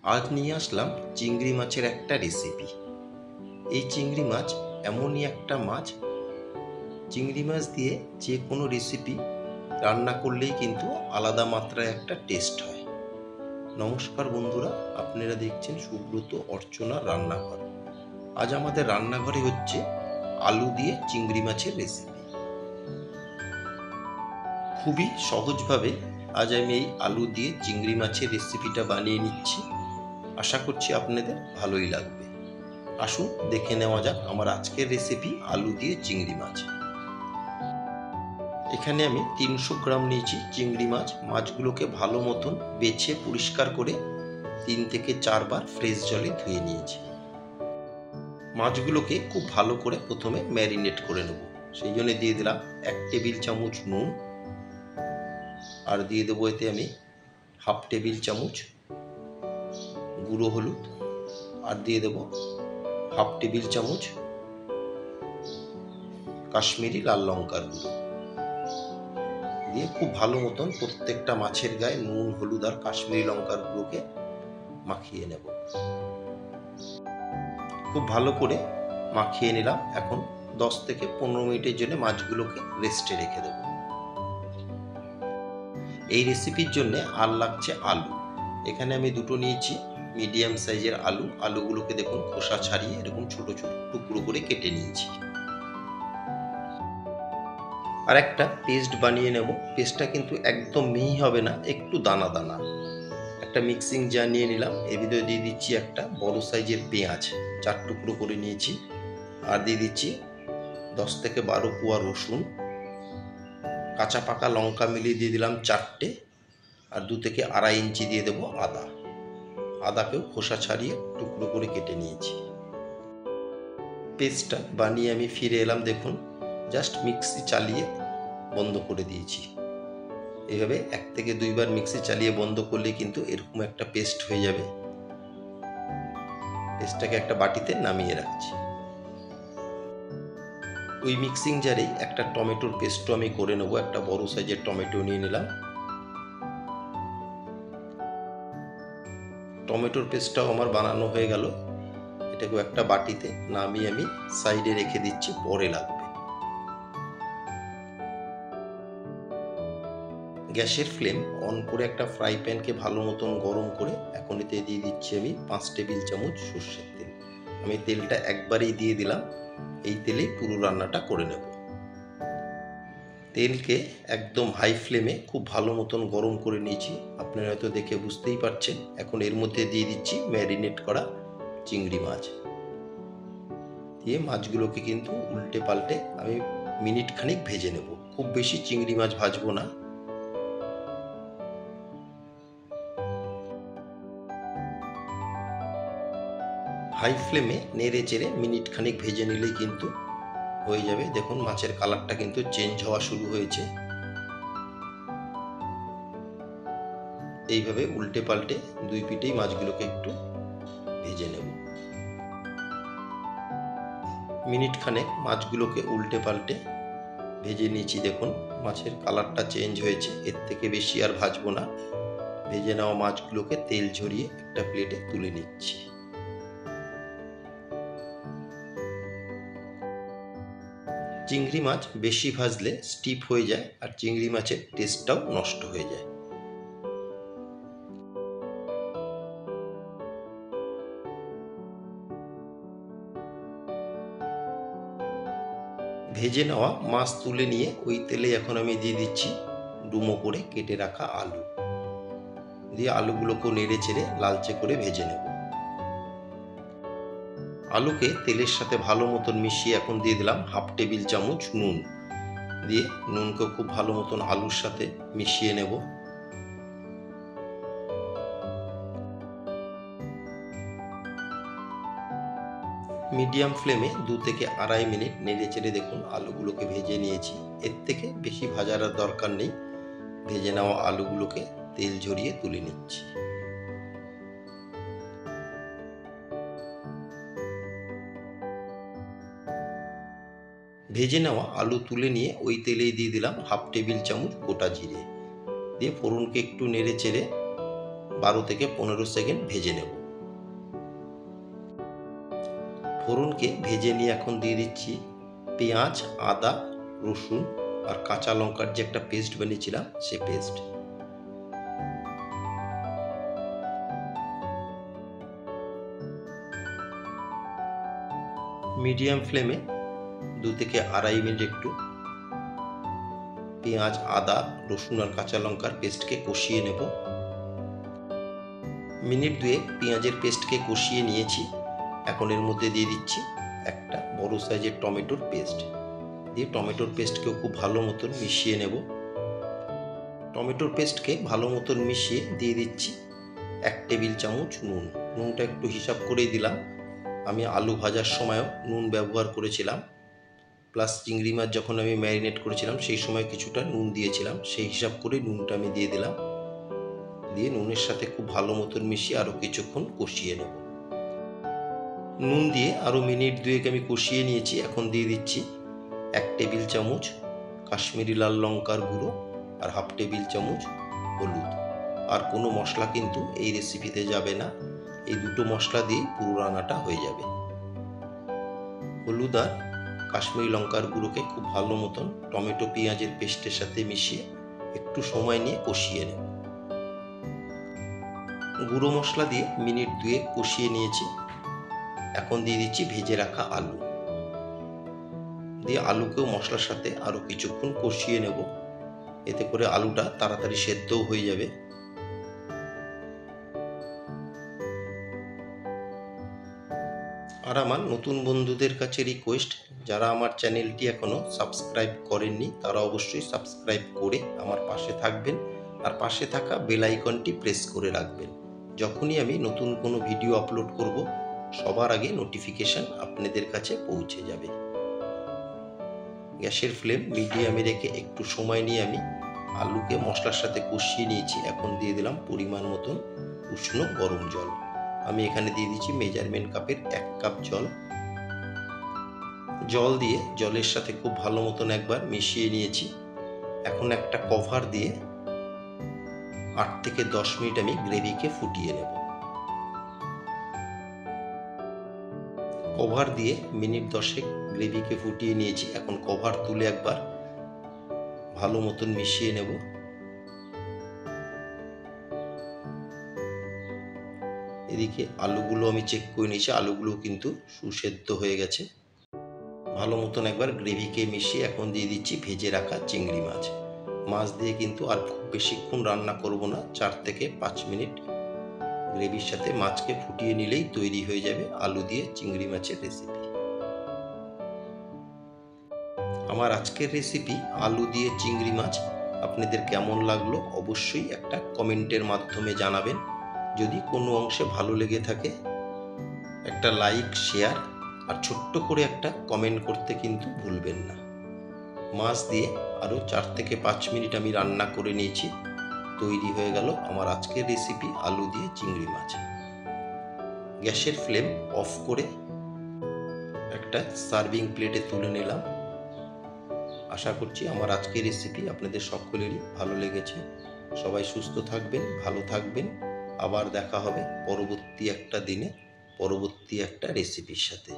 আজ নিয়ে আসলাম চিংড়ি মাছের একটা রেসিপি। এই চিংড়ি মাছ এমনই একটা মাছ, চিংড়ি মাছ দিয়ে যে কোনো রেসিপি রান্না করলেই কিন্তু আলাদা মাত্রায় একটা টেস্ট হয়। নমস্কার বন্ধুরা, আপনারা দেখছেন সুব্রত অর্চনা রান্নাঘর। আজ আমাদের রান্নাঘরে হচ্ছে আলু দিয়ে চিংড়ি মাছের রেসিপি। খুবই সহজভাবে আজ আমি এই আলু দিয়ে চিংড়ি মাছের রেসিপিটা বানিয়ে নিচ্ছি। আশা করছি আপনাদের ভালোই লাগবে। আসুন দেখে নেওয়া যাক আমার আজকের রেসিপি আলু দিয়ে চিংড়ি মাছ। এখানে আমি 300 গ্রাম নিয়েছি চিংড়ি মাছ। মাছগুলোকে ভালো মতন বেছে পরিষ্কার করে 3 থেকে 4 বার ফ্রেশ জলে ধুয়ে নিয়েছি। মাছগুলোকে খুব ভালো করে প্রথমে ম্যারিনেট করে নেব। সেই জন্য দিয়ে দিলাম 1 টেবিল চামচ নুন, আর দিয়ে দেবো এতে আমি হাফ টেবিল চামচ গুঁড়ো হলুদ, আর দিয়ে দেবো হাফ টেবিল চামচ কাশ্মীরি লাল লঙ্কার গুঁড়ো দিয়ে খুব ভালো মতন প্রত্যেকটা মাছের গায়ে নুন, হলুদ আর কাশ্মীরি লঙ্কার গুঁড়োকে মাখিয়ে নেব। খুব ভালো করে মাখিয়ে নিলাম। এখন 10 থেকে 15 মিনিটের জন্য মাছগুলোকে রেস্টে রেখে দেব। এই রেসিপির জন্য আর লাগছে আলু। এখানে আমি দুটো নিয়েছি মিডিয়াম সাইজের আলু। আলুগুলোকে দেখুন খোসা ছাড়িয়ে এরকম ছোট ছোট টুকরো করে কেটে নিয়েছি। আর একটা পেস্ট বানিয়ে নেব। পেস্টটা কিন্তু একদম মিহি হবে না, একটু দানা দানা। একটা মিক্সিং জার নিয়ে নিলাম। এর ভিতরে দিয়ে দিচ্ছি একটা বড় সাইজের পেঁয়াজ, 4 টুকরো করে নিয়েছি। আর দিয়ে দিচ্ছি 10 থেকে 12 কোয়া রসুন, কাঁচা পাকা লঙ্কা মিলিয়ে দিয়ে দিলাম 4টে, আর 2 থেকে 2.5 ইঞ্চি দিয়ে দেবো আদা। আদাকেও খোসা ছাড়িয়ে টুকরো করে কেটে নিয়েছি। পেস্টটা বানিয়ে আমি ফিরে এলাম। দেখুন জাস্ট মিক্সি চালিয়ে বন্ধ করে দিয়েছি। এইভাবে 1 থেকে 2 বার মিক্সি চালিয়ে বন্ধ করলে কিন্তু এরকম একটা পেস্ট হয়ে যাবে। পেস্টটাকে একটা বাটিতে নামিয়ে রাখছি। ওই মিক্সিং জারেই একটা টমেটোর পেস্টও আমি করে নেব। একটা বড় সাইজের টমেটো নিয়ে নিলাম। টমেটোর পেস্টটাও আমার বানানো হয়ে গেল। এটাকেও একটা বাটিতে নামিয়ে আমি সাইডে রেখে দিচ্ছি, পরে লাগবে। গ্যাসের ফ্লেম অন করে একটা ফ্রাই প্যানকে ভালো মতন গরম করে এখন এতে দিয়ে দিচ্ছি আমি 5 টেবিল চামচ সর্ষের তেল। আমি তেলটা একবারেই দিয়ে দিলাম। এই তেলেই পুরো রান্নাটা করে নেব। তেলকে একদম হাই ফ্লেমে খুব ভালো মতন গরম করে নিয়েছি। আপনারা হয়তো দেখে বুঝতেই পারছেন। এখন এর মধ্যে দিয়ে দিচ্ছি ম্যারিনেট করা চিংড়ি মাছ। দিয়ে মাছগুলোকে কিন্তু উল্টে পাল্টে আমি মিনিট খানিক ভেজে নেব। খুব বেশি চিংড়ি মাছ ভাজবো না। হাই ফ্লেমে নেড়ে চেড়ে মিনিট খানিক ভেজে নিলেই কিন্তু হয়ে যাবে। দেখুন মাছের কালারটা কিন্তু চেঞ্জ হওয়া শুরু হয়েছে। এইভাবে উল্টে পাল্টে 2 পিঠেই মাছগুলোকে একটু ভেজে নেব। মিনিট খানেক মাছগুলোকে উল্টে পাল্টে ভেজে নিয়েছি। দেখুন মাছের কালারটা চেঞ্জ হয়েছে। এর থেকে বেশি আর ভাজবো না। ভেজে নেওয়া মাছগুলোকে তেল ঝরিয়ে একটা প্লেটে তুলে নিচ্ছি। চিংড়ি মাছ বেশি ভাজলে স্টিপ হয়ে যায় আর চিংড়ি মাছের টেস্টটাও নষ্ট হয়ে যায়। ভেজে নেওয়া মাছ তুলে নিয়ে ওই তেলে এখন আমি দিয়ে দিচ্ছি ডুমো করে কেটে রাখা আলু। দিয়ে আলুগুলোকেও নেড়ে চেড়ে লালচে করে ভেজে নেব। আলুকে তেলের সাথে ভালো মতন মিশিয়ে এখন দিয়ে দিলাম হাফ টেবিল চামচ নুন। দিয়ে নুনকেও খুব ভালো মতন আলুর সাথে মিশিয়ে নেব। মিডিয়াম ফ্লেমে 2 থেকে 2.5 মিনিট নেড়ে চেড়ে দেখুন আলুগুলোকে ভেজে নিয়েছি। এর থেকে বেশি ভাজার আর দরকার নেই। ভেজে নেওয়া আলুগুলোকে তেল ঝরিয়ে তুলে নিচ্ছি। ভেজে নেওয়া আলু তুলে নিয়ে ওই তেলেই দিয়ে দিলাম হাফ টেবিল চামচ গোটা জিরে। দিয়ে ফোড়নকে একটু নেড়ে চেড়ে 12 থেকে 15 সেকেন্ড ভেজে নেব। ফোড়নকে ভেজে নিয়ে এখন দিয়ে দিচ্ছি পেঁয়াজ, আদা, রসুন আর কাঁচা লঙ্কার যে একটা পেস্ট বানিয়েছিলাম সে পেস্ট। মিডিয়াম ফ্লেমে 2 থেকে 2.5 মিনিট একটু পেঁয়াজ, আদা, রসুন আর কাঁচা লঙ্কার পেস্টকে কষিয়ে নেব। মিনিট 2 পেঁয়াজের পেস্টকে কষিয়ে নিয়েছি। এখন এর মধ্যে দিয়ে দিচ্ছি একটা বড় সাইজের টমেটোর পেস্ট। দিয়ে টমেটোর পেস্টকেও খুব ভালো মতন মিশিয়ে নেব। টমেটোর পেস্টকে ভালো মতন মিশিয়ে দিয়ে দিচ্ছি 1 টেবিল চামচ নুন। নুনটা একটু হিসাব করেই দিলাম, আমি আলু ভাজার সময়ও নুন ব্যবহার করেছিলাম, প্লাস চিংড়ি মাছ যখন আমি ম্যারিনেট করেছিলাম সেই সময় কিছুটা নুন দিয়েছিলাম, সেই হিসাব করে নুনটা আমি দিয়ে দিলাম। দিয়ে নুনের সাথে খুব ভালো মতন মিশিয়ে আরও কিছুক্ষণ কষিয়ে নেব। নুন দিয়ে আরও মিনিট 2 আমি কষিয়ে নিয়েছি। এখন দিয়ে দিচ্ছি 1 টেবিল চামচ কাশ্মীরি লাল লঙ্কার গুঁড়ো আর 1/2 টেবিল চামচ হলুদ। আর কোনো মশলা কিন্তু এই রেসিপিতে যাবে না, এই দুটো মশলা দিয়ে পুরো রান্নাটা হয়ে যাবে। হলুদ আর কাশ্মীরি লঙ্কার গুঁড়োকে খুব ভালো মতন টমেটো পেঁয়াজের পেস্টের সাথে মিশিয়ে একটু সময় নিয়ে কষিয়ে নেব। গুঁড়ো মশলা দিয়ে মিনিট 2 কষিয়ে নিয়েছি। এখন দিয়ে দিচ্ছি ভেজে রাখা আলু। দিয়ে আলুকেও মশলার সাথে আরও কিছুক্ষণ কষিয়ে নেব, এতে করে আলুটা তাড়াতাড়ি সেদ্ধও হয়ে যাবে। আর আমার নতুন বন্ধুদের কাছে রিকোয়েস্ট, যারা আমার চ্যানেলটি এখনও সাবস্ক্রাইব করেননি তারা অবশ্যই সাবস্ক্রাইব করে আমার পাশে থাকবেন আর পাশে থাকা বেল আইকনটি প্রেস করে রাখবেন। যখনই আমি নতুন কোনো ভিডিও আপলোড করব সবার আগে নোটিফিকেশান আপনাদের কাছে পৌঁছে যাবে। গ্যাসের ফ্লেম মিডিয়ামে রেখে একটু সময় নিয়ে আমি আলুকে মশলার সাথে কষিয়ে নিয়েছি। এখন দিয়ে দিলাম পরিমাণ মতন উষ্ণ গরম জল। আমি এখানে দিয়ে দিচ্ছি মেজারমেন্ট কাপের 1 কাপ জল। জল দিয়ে জলের সাথে খুব ভালো মতন একবার মিশিয়ে নিয়েছি। এখন একটা কভার দিয়ে 8 থেকে 10 মিনিট আমি গ্রেভিকে ফুটিয়ে নেব। কভার দিয়ে মিনিট 10 গ্রেভিকে ফুটিয়ে নিয়েছি। এখন কভার তুলে একবার ভালো মতন মিশিয়ে নেব। এদিকে আলুগুলো আমি চেক করে নিয়েছি, আলুগুলো কিন্তু সুসেদ্ধ হয়ে গেছে। ভালো মতন একবার গ্রেভিকে মিশিয়ে এখন দিয়ে দিচ্ছি ভেজে রাখা চিংড়ি মাছ। মাছ দিয়ে কিন্তু আর খুব বেশিক্ষণ রান্না করব না, 4 থেকে 5 মিনিট গ্রেভির সাথে মাছকে ফুটিয়ে নিলেই তৈরি হয়ে যাবে আলু দিয়ে চিংড়ি মাছের রেসিপি। আমার আজকের রেসিপি আলু দিয়ে চিংড়ি মাছ আপনাদের কেমন লাগলো অবশ্যই একটা কমেন্টের মাধ্যমে জানাবেন। যদি কোনো অংশে ভালো লেগে থাকে একটা লাইক, শেয়ার আর ছোট্ট করে একটা কমেন্ট করতে কিন্তু ভুলবেন না। মাছ দিয়ে আরও 4 থেকে 5 মিনিট আমি রান্না করে নিয়েছি। তৈরি হয়ে গেল আমার আজকের রেসিপি আলু দিয়ে চিংড়ি মাছ। গ্যাসের ফ্লেম অফ করে একটা সার্ভিং প্লেটে তুলে নিলাম। আশা করছি আমার আজকের রেসিপি আপনাদের সকলেরই ভালো লেগেছে। সবাই সুস্থ থাকবেন, ভালো থাকবেন। আবার দেখা হবে পরবর্তী একটা দিনে পরবর্তী একটা রেসিপির সাথে।